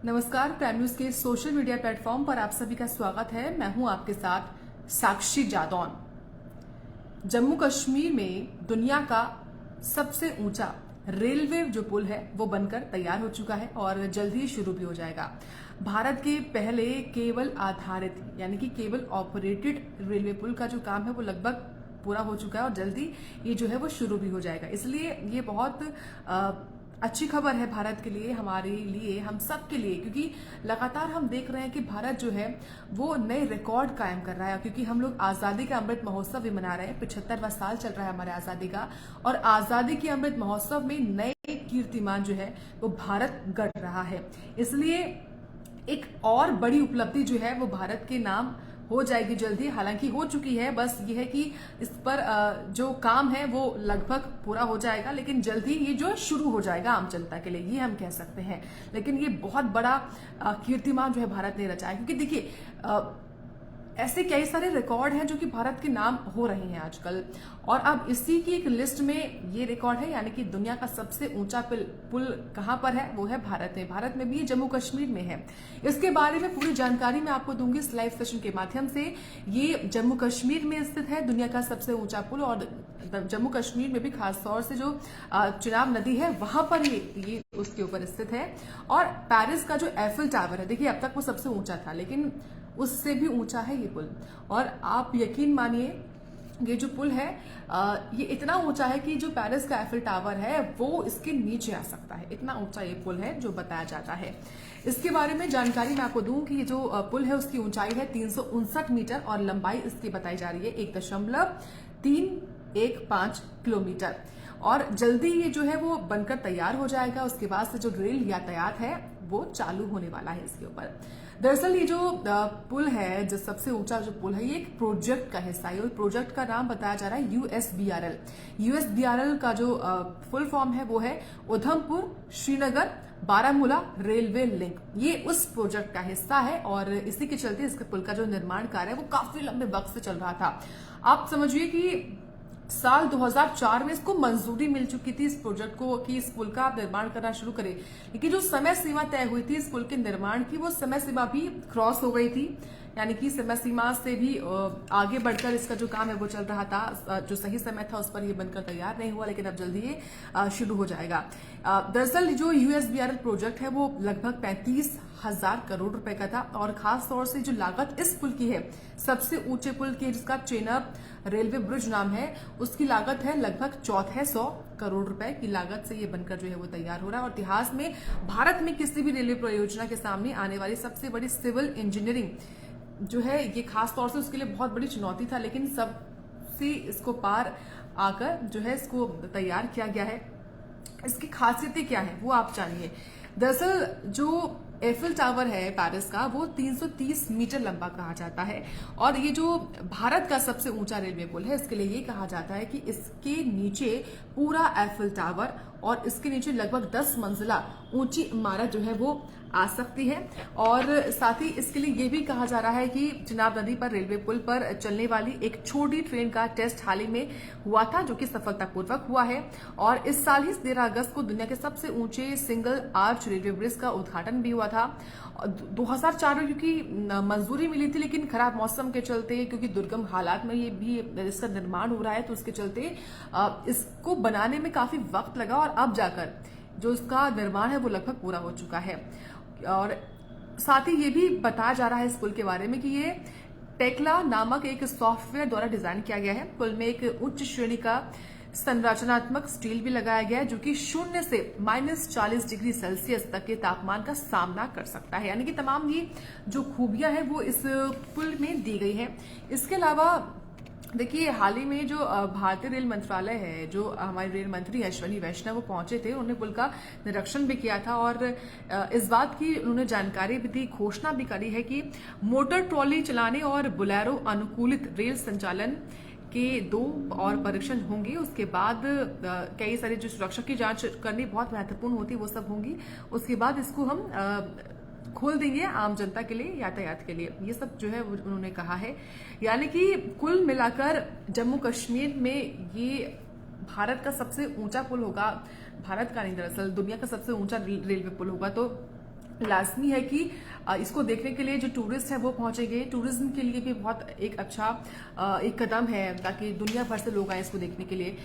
नमस्कार, prime news के social media platform पर आप सभी का स्वागत है। मैं हूं आपके साथ साक्षी जादौन। जम्मू कश्मीर में दुनिया का सबसे ऊंचा रेलवे जो पुल है वो बनकर तैयार हो चुका है और जल्द ही शुरू भी हो जाएगा। भारत के पहले केबल आधारित यानी कि केबल ऑपरेटेड रेलवे पुल का जो काम है वो लगभग पूरा हो चुका है और जल्दी ये जो है वो शुरू भी हो जाएगा। इसलिए ये बहुत अच्छी खबर है भारत के लिए, हमारे लिए, हम सब के लिए, क्योंकि लगातार हम देख रहे हैं कि भारत जो है वो नए रिकॉर्ड कायम कर रहा है। क्योंकि हम लोग आजादी का अमृत महोत्सव भी मना रहे हैं, 75वां साल चल रहा है हमारे आजादी का, और आजादी के अमृत महोत्सव में नए कीर्तिमान जो है वो भारत गढ़ रहा है। इसलिए एक और बड़ी उपलब्धि जो है वो भारत के नाम हो जाएगी जल्दी, हालांकि हो चुकी है। बस ये है कि इस पर जो काम है वो लगभग पूरा हो जाएगा, लेकिन जल्दी ये जो शुरू हो जाएगा आम जनता के लिए, ये हम कह सकते हैं। लेकिन ये बहुत बड़ा कीर्तिमान जो है भारत ने रचा है, क्योंकि देखिए ऐसे कई सारे रिकॉर्ड हैं जो कि भारत के नाम हो रहे हैं आजकल, और अब इसी की एक लिस्ट में ये रिकॉर्ड है, यानी कि दुनिया का सबसे ऊंचा पुल कहां पर है, वो है भारत में। भारत में भी जम्मू कश्मीर में है। इसके बारे में पूरी जानकारी मैं आपको दूंगी इस लाइव सेशन के माध्यम से। ये जम्मू कश्मीर में स्थित है दुनिया का सबसे ऊंचा पुल, और जम्मू कश्मीर में भी खासतौर से जो चिनाब नदी है वहां पर ये उसके ऊपर स्थित है। और पेरिस का जो एफिल टावर है, देखिए अब तक वो सबसे ऊंचा था, लेकिन उससे भी ऊंचा है ये पुल। और आप यकीन मानिए ये जो पुल है ये इतना ऊंचा है कि जो पेरिस का एफिल टावर है वो इसके नीचे आ सकता है, इतना ऊंचा ये पुल है जो बताया जाता है। इसके बारे में जानकारी मैं आपको दूं कि ये जो पुल है उसकी ऊंचाई है 359 मीटर और लंबाई इसकी बताई जा रही है 1.315 किलोमीटर। और जल्दी ये जो है वो बनकर तैयार हो जाएगा। उसके बाद से जो रेल यातायात है वो चालू होने वाला है इसके ऊपर। दरअसल ये जो पुल है, जो सबसे ऊंचा जो पुल है, ये एक प्रोजेक्ट का हिस्सा है। प्रोजेक्ट का नाम बताया जा रहा है यूएसबीआरएल। यूएसबीआरएल का जो फुल फॉर्म है वो है उधमपुर श्रीनगर बारामूला रेलवे लिंक। ये उस प्रोजेक्ट का हिस्सा है और इसी के चलते इसके पुल का जो निर्माण कार्य है वो काफी लंबे वक्त से चल रहा था। आप समझिए कि साल 2004 में इसको मंजूरी मिल चुकी थी इस प्रोजेक्ट को कि इस पुल का आप निर्माण करना शुरू करें, लेकिन जो समय सीमा तय हुई थी इस पुल के निर्माण की, वो समय सीमा भी क्रॉस हो गई थी। यानी कि समय सीमा से भी आगे बढ़कर इसका जो काम है वो चल रहा था। जो सही समय था उस पर ये बनकर तैयार नहीं हुआ, लेकिन अब जल्दी ये शुरू हो जाएगा। दरअसल जो यूएसबीआरएल प्रोजेक्ट है वो लगभग 35,000 करोड़ रुपए का था, और खास तौर से जो लागत इस पुल की है, सबसे ऊंचे पुल की जिसका चेनाब रेलवे ब्रिज नाम है, उसकी लागत है लगभग 1400 करोड़ रुपए की लागत से ये बनकर जो है वो तैयार हो रहा है। और इतिहास में भारत में किसी भी रेलवे परियोजना के सामने आने वाली सबसे बड़ी सिविल इंजीनियरिंग जो है, ये खास तौर से उसके लिए बहुत बड़ी चुनौती था, लेकिन सबसे इसको पार आकर जो है इसको तैयार किया गया है। इसकी खासियतें क्या है वो आप जानिए। दरअसल जो एफिल टावर है पेरिस का वो 330 मीटर लंबा कहा जाता है, और ये जो भारत का सबसे ऊंचा रेलवे पुल है इसके लिए ये कहा जाता है कि इसके नीचे पूरा एफिल टावर और इसके नीचे लगभग 10 मंजिला ऊंची इमारत जो है वो आ सकती है। और साथ ही इसके लिए ये भी कहा जा रहा है कि चिनाब नदी पर रेलवे पुल पर चलने वाली एक छोटी ट्रेन का टेस्ट हाल ही में हुआ था, जो कि सफलतापूर्वक हुआ है। और इस साल ही 13 अगस्त को दुनिया के सबसे ऊंचे सिंगल आर्च रेलवे ब्रिज का उद्घाटन भी हुआ था। 2004 में क्योंकि मंजूरी मिली थी, लेकिन खराब मौसम के चलते, क्योंकि दुर्गम हालात में ये भी इसका निर्माण हो रहा है, तो उसके चलते इसको बनाने में काफी वक्त लगा, और अब जाकर जो इसका निर्माण है वो लगभग पूरा हो चुका है। और साथ ही ये भी बताया जा रहा है इस पुल के बारे में कि ये टेक्ला नामक एक सॉफ्टवेयर द्वारा डिजाइन किया गया है। पुल में एक उच्च श्रेणी का संरचनात्मक स्टील भी लगाया गया है, जो कि 0 से -40 डिग्री सेल्सियस तक के तापमान का सामना कर सकता है। यानी कि तमाम ये जो खूबियां हैं वो इस पुल में दी गई है। इसके अलावा देखिए, हाल ही में जो भारतीय रेल मंत्रालय है, जो हमारे रेल मंत्री अश्विनी वैष्णव वो पहुंचे थे, उन्होंने पुल का निरीक्षण भी किया था, और इस बात की उन्होंने जानकारी भी दी, घोषणा भी करी है कि मोटर ट्रॉली चलाने और बुलेरो अनुकूलित रेल संचालन के 2 और परीक्षण होंगे। उसके बाद कई सारी जो सुरक्षा की जांच करनी बहुत महत्वपूर्ण होती है वो सब होंगी। उसके बाद इसको हम खोल देंगे आम जनता के लिए, यातायात के लिए। ये सब जो है उन्होंने कहा है। यानी कि कुल मिलाकर जम्मू कश्मीर में ये भारत का सबसे ऊंचा पुल होगा। भारत का नहीं, दरअसल दुनिया का सबसे ऊंचा रेलवे पुल होगा। तो लाजमी है कि इसको देखने के लिए जो टूरिस्ट है वो पहुंचेंगे। टूरिज्म के लिए भी बहुत एक अच्छा एक कदम है ताकि दुनिया भर से लोग आए इसको देखने के लिए।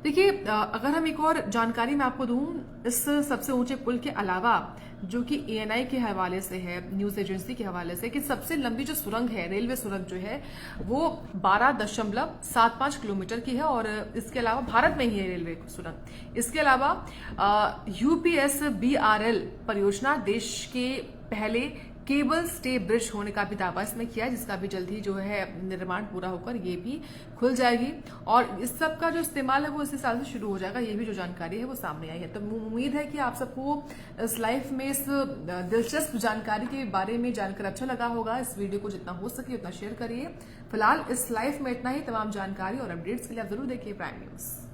देखिए, अगर हम एक और जानकारी मैं आपको दूं इस सबसे ऊंचे पुल के अलावा, जो कि ANI के हवाले से है, न्यूज एजेंसी के हवाले से, कि सबसे लंबी जो सुरंग है, रेलवे सुरंग जो है वो 12.75 किलोमीटर की है और इसके अलावा भारत में ही है रेलवे सुरंग। इसके अलावा UPSBRL परियोजना देश के पहले केबल स्टे ब्रिज होने का भी दावा इसमें किया है, जिसका भी जल्द ही जो है निर्माण पूरा होकर ये भी खुल जाएगी और इस सब का जो इस्तेमाल है वो इसी साल से शुरू हो जाएगा। ये भी जो जानकारी है वो सामने आई है। तो उम्मीद है कि आप सबको इस लाइफ में इस दिलचस्प जानकारी के बारे में जानकर अच्छा लगा होगा। इस वीडियो को जितना हो सके उतना शेयर करिए। फिलहाल इस लाइफ में इतना ही। तमाम जानकारी और अपडेट्स के लिए आप जरूर देखिए प्राइम न्यूज।